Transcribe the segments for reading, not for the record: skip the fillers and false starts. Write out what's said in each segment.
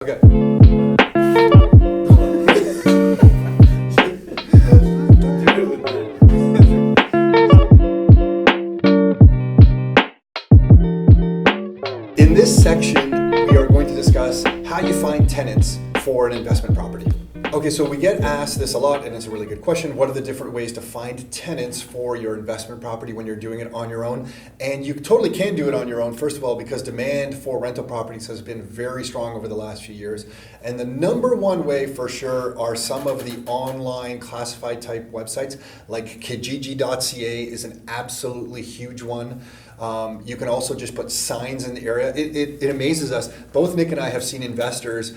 Okay. In this section, we are going to discuss how you find tenants for an investment property. Okay, so we get asked this a lot, and it's a really good question. What are the different ways to find tenants for your investment property when you're doing it on your own? And you totally can do it on your own, first of all, because demand for rental properties has been very strong over the last few years. And the number one way for sure are some of the online classified type websites, like Kijiji.ca is an absolutely huge one. You can also just put signs in the area. It amazes us. Both Nick and I have seen investors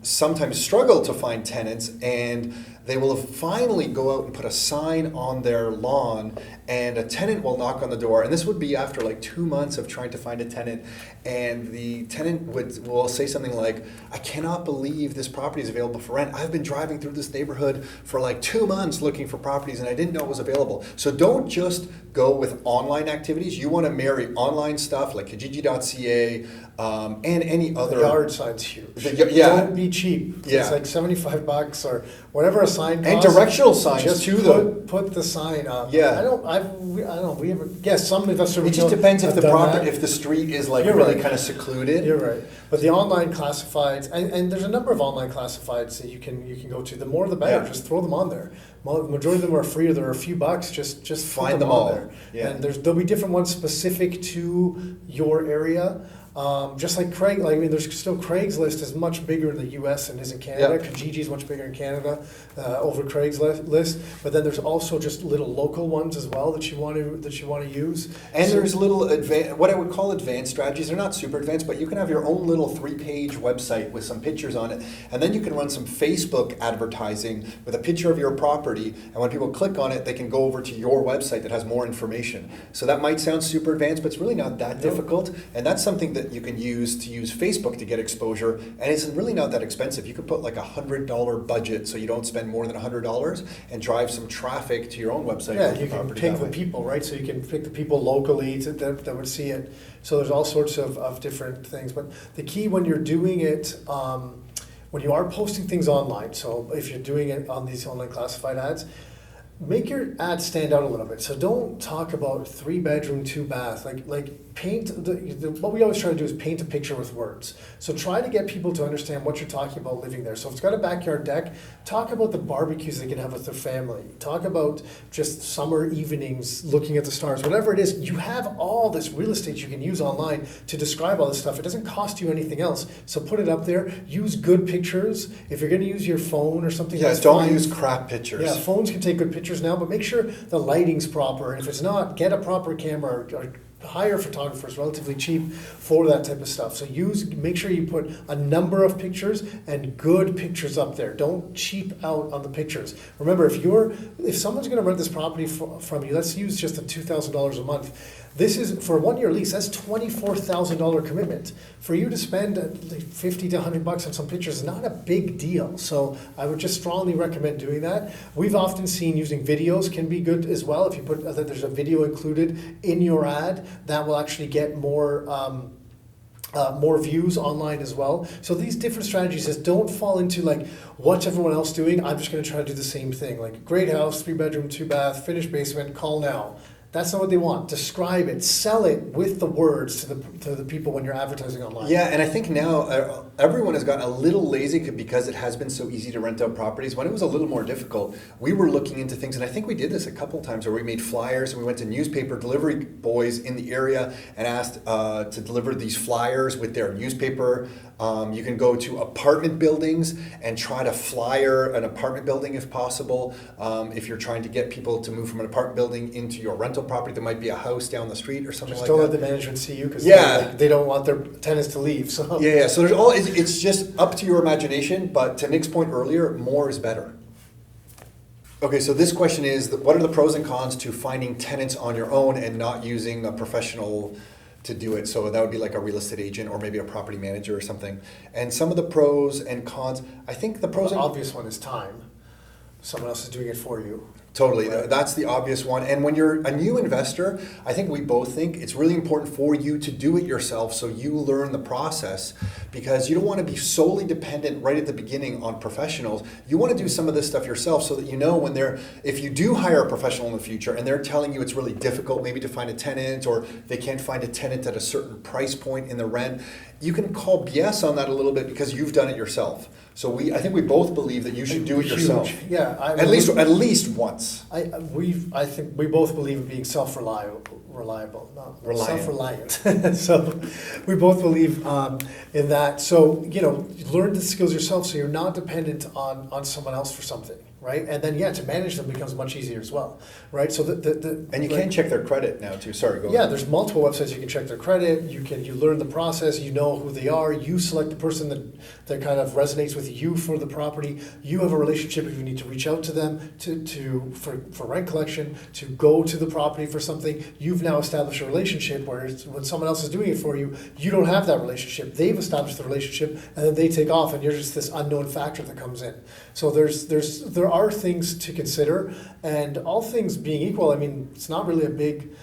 sometimes struggle to find tenants, and they will finally go out and put a sign on their lawn, and a tenant will knock on the door. And this would be after like 2 months of trying to find a tenant. And the tenant will say something like, "I cannot believe this property is available for rent. I've been driving through this neighborhood for like 2 months looking for properties and I didn't know it was available." So don't just go with online activities. You want to marry online stuff like Kijiji.ca and any other. The yard sign's huge. Yeah. Don't be cheap. Yeah. It's like $75 or whatever a sign And costs. directional signs just too, though. Put the sign up. Yeah. I don't. We haven't. Yes, some investors. It just depends if have the done property, that. if the street is like You're really right. kind of secluded. You're right. But the online classifieds, and there's a number of online classifieds that you can go to. The more the better. Yeah. Just throw them on there. Majority of them are free, or they're a few bucks. Just Find put them on all. there. Yeah. And there'll be different ones specific to your area. Just like there's still Craigslist is much bigger in the U.S. than it is in Canada. Yeah. Kijiji is much bigger in Canada over Craigslist. But then there's also just little local ones as well that you want to use. And So- there's little what I would call advanced strategies. They're not super advanced, but you can have your own little 3-page website with some pictures on it, and then you can run some Facebook advertising with a picture of your property. And when people click on it, they can go over to your website that has more information. So that might sound super advanced, but it's really not that difficult. And that's something that you can use Facebook to get exposure, and it's really not that expensive. You could put like $100 budget, so you don't spend more than $100, and drive some traffic to your own website. Yeah, with you the can property pick that the way. people, right? So you can pick the people locally that would see it. So there's all sorts of different things. But the key when you're doing it, when you are posting things online, so if you're doing it on these online classified ads, make your ad stand out a little bit. So don't talk about 3-bedroom, 2-bath. Like paint what we always try to do is paint a picture with words. So try to get people to understand what you're talking about living there. So if it's got a backyard deck, talk about the barbecues they can have with their family. Talk about just summer evenings looking at the stars. Whatever it is, you have all this real estate you can use online to describe all this stuff. It doesn't cost you anything else. So put it up there. Use good pictures. If you're going to use your phone or something, Yeah, that's don't fine. use crap pictures. Yeah, phones can take good pictures now, but make sure the lighting's proper. And if it's not, get a proper camera or hire photographers relatively cheap for that type of stuff. So make sure you put a number of pictures and good pictures up there. Don't cheap out on the pictures. Remember, if someone's going to rent this property from you, let's use just a $2,000 a month. This is for a 1-year lease. That's $24,000 commitment. For you to spend like $50 to $100 on some pictures is not a big deal. So I would just strongly recommend doing that. We've often seen using videos can be good as well. If you put that there's a video included in your ad, that will actually get more views online as well. So these different strategies just don't fall into like what's everyone else doing. I'm just going to try to do the same thing. Like great house, 3-bedroom, 2-bath, finished basement. Call now. That's not what they want. Describe it, sell it with the words to the people when you're advertising online. Yeah, and I think now everyone has gotten a little lazy because it has been so easy to rent out properties. When it was a little more difficult, we were looking into things, and I think we did this a couple of times where we made flyers and we went to newspaper delivery boys in the area and asked to deliver these flyers with their newspaper. You can go to apartment buildings and try to flyer an apartment building if possible. If you're trying to get people to move from an apartment building into your rental property, there might be a house down the street or something Just like don't that. let the management see you because they don't want their tenants to leave. So Yeah. So it's just up to your imagination. But to Nick's point earlier, more is better. Okay, so this question is, what are the pros and cons to finding tenants on your own and not using a professional to do it? So that would be like a real estate agent or maybe a property manager or something. And some of the pros and cons, I think the pros the and obvious one is time. Someone else is doing it for you. Totally. Right. That's the obvious one. And when you're a new investor, I think we both think it's really important for you to do it yourself so you learn the process, because you don't want to be solely dependent right at the beginning on professionals. You want to do some of this stuff yourself so that you know if you do hire a professional in the future and they're telling you it's really difficult maybe to find a tenant, or they can't find a tenant at a certain price point in the rent, you can call BS on that a little bit because you've done it yourself. So I think we both believe that you should do it yourself. Yeah, at least once. I think we both believe in being reliable, not Reliant. self-reliant. So we both believe in that. So learn the skills yourself, so you're not dependent on someone else for something, right? And then to manage them becomes much easier as well, right? So and you can check their credit now too. Sorry, go ahead. Yeah, there's multiple websites you can check their credit. You learn the process. You know who they are. You select the person that kind of resonates with you for the property. You have a relationship if you need to reach out to them for rent collection, to go to the property for something. You've now established a relationship, whereas when someone else is doing it for you, you don't have that relationship. They've established the relationship, and then they take off, and you're just this unknown factor that comes in. So there are things to consider, and all things being equal, I mean, it's not really a big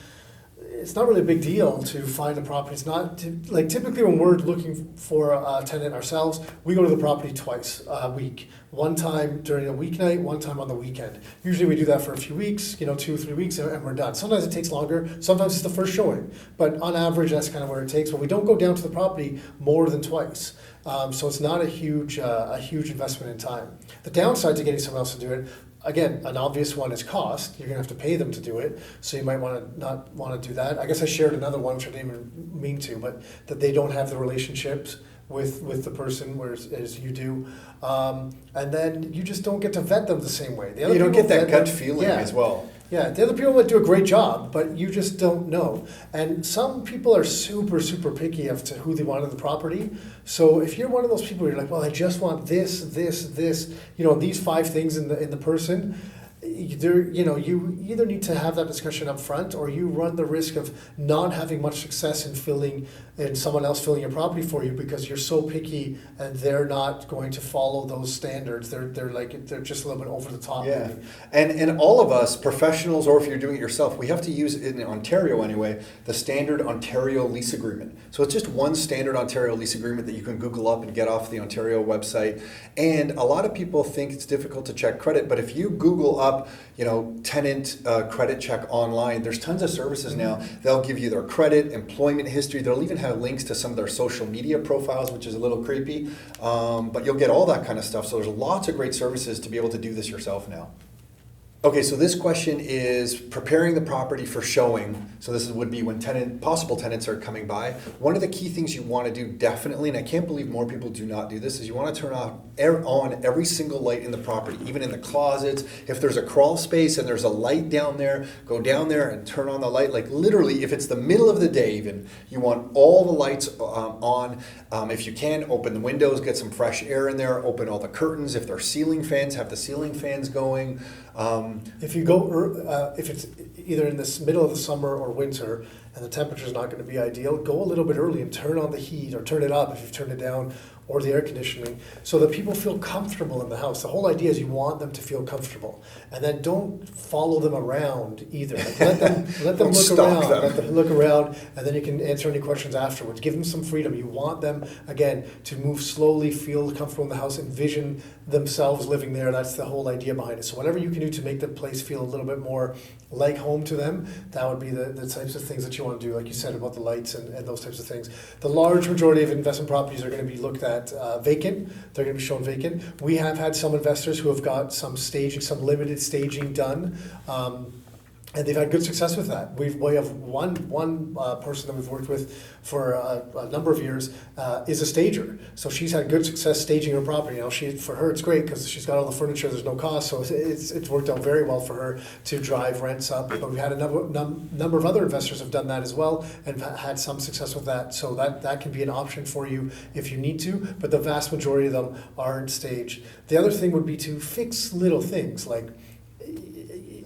deal to find a property. It's not typically when we're looking for a tenant ourselves, we go to the property twice a week. One time during a weeknight, one time on the weekend. Usually we do that for a few weeks, 2 or 3 weeks, and we're done. Sometimes it takes longer, sometimes it's the first showing, but on average that's kind of where it takes. But we don't go down to the property more than twice. So it's not a huge investment in time. The downside to getting someone else to do it, again, an obvious one is cost. You're gonna have to pay them to do it, so you might not want to do that. I guess I shared another one, which I didn't even mean to, but that they don't have the relationships with the person, whereas as you do, and then you just don't get to vet them the same way. You don't get that gut feeling as well. Yeah, the other people might do a great job, but you just don't know. And some people are super, super picky as to who they want in the property. So if you're one of those people, you're like, well, I just want this, these 5 things in the person. You either need to have that discussion up front, or you run the risk of not having much success in someone else filling your property for you, because you're so picky and they're not going to follow those standards. They're just a little bit over the top. Yeah, maybe. and all of us professionals, or if you're doing it yourself, we have to use, in Ontario anyway, the standard Ontario lease agreement. So it's just one standard Ontario lease agreement that you can Google up and get off the Ontario website. And a lot of people think it's difficult to check credit, but if you Google up, tenant credit check online, there's tons of services now. They'll give you their credit, employment history. They'll even have links to some of their social media profiles, which is a little creepy, but you'll get all that kind of stuff. So there's lots of great services to be able to do this yourself now. Okay, so this question is preparing the property for showing. So this would be when possible tenants are coming by. One of the key things you want to do definitely, and I can't believe more people do not do this, is you want to turn on every single light in the property, even in the closets. If there's a crawl space and there's a light down there, go down there and turn on the light. Like literally, if it's the middle of the day even, you want all the lights on. If you can, open the windows, get some fresh air in there, open all the curtains. If they're ceiling fans, have the ceiling fans going. If you go, if it's either in the middle of the summer or winter and the temperature is not going to be ideal, go a little bit early and turn on the heat, or turn it up if you've turned it down, or the air conditioning, so that people feel comfortable in the house. The whole idea is you want them to feel comfortable, and then don't follow them around either. Like let them look around, let them look around, and then you can answer any questions afterwards. Give them some freedom. You want them, again, to move slowly, feel comfortable in the house, envision themselves living there. That's the whole idea behind it. So whatever you can do to make the place feel a little bit more like home to them, that would be the types of things that you want to do, like you said about the lights and those types of things. The large majority of investment properties are going to be looked at vacant. They're going to be shown vacant. We have had some investors who have got some staging, some limited staging done, and they've had good success with that. We have one person that we've worked with for a number of years is a stager. So she's had good success staging her property. For her it's great because she's got all the furniture. There's no cost, so it's worked out very well for her to drive rents up. But we've had a number of other investors have done that as well and had some success with that. So that can be an option for you if you need to. But the vast majority of them aren't staged. The other thing would be to fix little things like,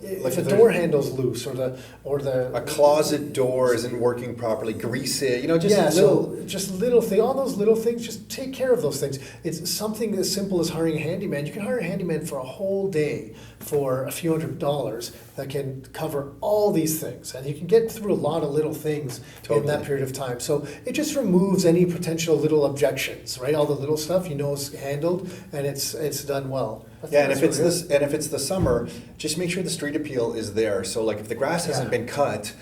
if a door handle's loose or the A closet door isn't working properly, grease it, just yeah, little. so just little thing, all those little things, just take care of those things. It's something as simple as hiring a handyman. You can hire a handyman for a whole day for a few $100s that can cover all these things, and you can get through a lot of little things in that Totally. period of time. So it just removes any potential little objections, right? All the little stuff is handled and it's done well. Yeah, and if That's it's what it this, and if it's the summer, just make sure the street appeal is there. So like if the grass hasn't Yeah. been cut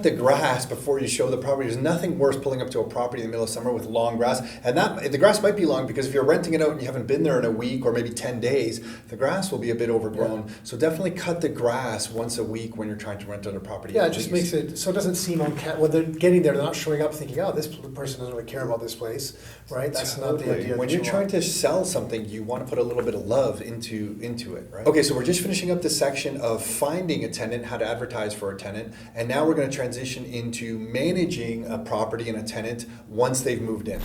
the grass before you show the property. There's nothing worse pulling up to a property in the middle of summer with long grass. And that the grass might be long because if you're renting it out and you haven't been there in a week or maybe 10 days, the grass will be a bit overgrown. Yeah. So definitely cut the grass once a week when you're trying to rent out a property. Yeah, at it just least. makes it so it doesn't seem when they're getting there, they're not showing up thinking, oh, this person doesn't really care about this place, right? That's not the Totally. idea. When that you're you trying want. to sell something, you want to put a little bit of love into it, right? Okay, so we're just finishing up this section of finding a tenant, how to advertise for a tenant, and now we're going to transition into managing a property and a tenant once they've moved in.